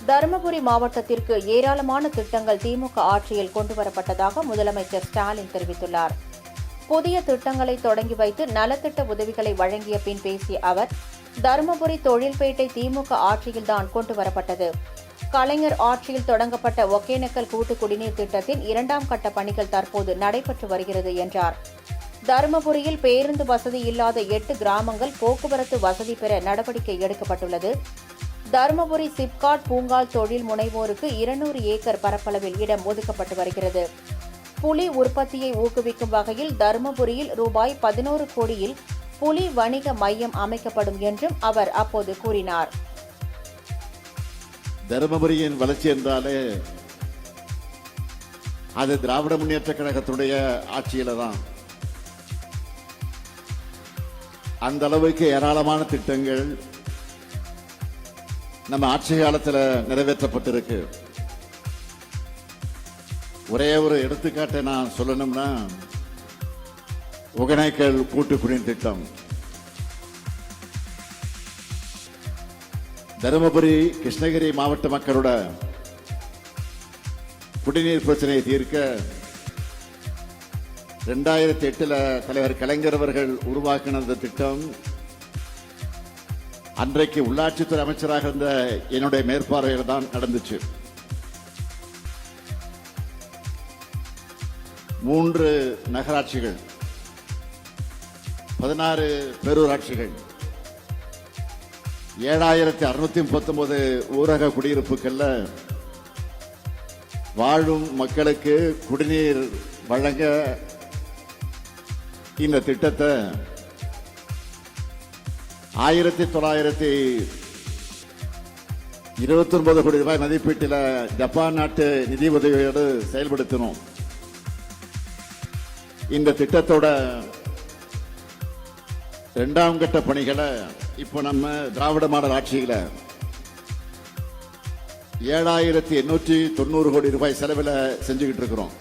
தருமபுரி மாவட்டத்திற்கு ஏராளமான திட்டங்கள் திமுக ஆட்சியில் கொண்டுவரப்பட்டதாக முதலமைச்சர் ஸ்டாலின் தெரிவித்துள்ளார். புதிய திட்டங்களை தொடங்கி வைத்து நலத்திட்ட உதவிகளை வழங்கிய பின் பேசிய அவர், தருமபுரி தொழில்பேட்டை திமுக ஆட்சியில்தான் கொண்டுவரப்பட்டது. கலைஞர் ஆட்சியில் தொடங்கப்பட்ட ஒகேனக்கல் கூட்டு குடிநீர் திட்டத்தின் 2ஆம் கட்ட பணிகள் தற்போது நடைபெற்று வருகிறது என்றார். தருமபுரியில் பேருந்து வசதி இல்லாத 8 கிராமங்கள் போக்குவரத்து வசதி பெற நடவடிக்கை எடுக்கப்பட்டுள்ளது. தருமபுரி சிப்காட் பூங்கால் தொழில் முனைவோருக்கு 200 ஏக்கர் பரப்பளவில் இடம் ஒதுக்கப்பட்டு வருகிறது. புலி உற்பத்தியை ஊக்குவிக்கும் வகையில் தருமபுரியில் ரூபாய் 11 கோடியில் புலி வணிக மையம் அமைக்கப்படும் என்றும் அவர் அப்போது கூறினார். தருமபுரியின் வளர்ச்சி என்றாலே அது திராவிட முன்னேற்ற கழகத்துடைய ஆட்சியில தான். அந்த அளவுக்கு ஏராளமான திட்டங்கள் நம்ம ஆட்சி காலத்தில் நிறைவேற்றப்பட்டிருக்கு. ஒரே ஒரு எடுத்துக்காட்டை நான் சொல்லணும்னா, ஒகேனக்கல் கூட்டு குடிநீர் திட்டம். தருமபுரி கிருஷ்ணகிரி மாவட்ட மக்களோட குடிநீர் பிரச்சனையை தீர்க்க 2008 தலைவர் கலைஞர் அவர்கள் உருவாக்கின இந்த திட்டம் அன்றைக்கு உள்ளாட்சித்துறை அமைச்சராக இருந்த என்னுடைய மேற்பார்வையில் தான் நடந்துச்சு. 3 நகராட்சிகள், 16 பேரூராட்சிகள், 7639 ஊரக குடியிருப்புகள்ல வாழும் மக்களுக்கு குடிநீர் வழங்க இந்த திட்டத்தை 1929 கோடி ரூபாய் மதிப்பீட்டில் ஜப்பான் நாட்டு நிதி உதவியோடு செயல்படுத்தினோம். இந்த திட்டத்தோட 2ஆம் கட்ட பணிகளை இப்போ நம்ம திராவிட மாடல் ஆட்சியில 7890 கோடி ரூபாய் செலவில் செஞ்சுக்கிட்டு இருக்கிறோம்.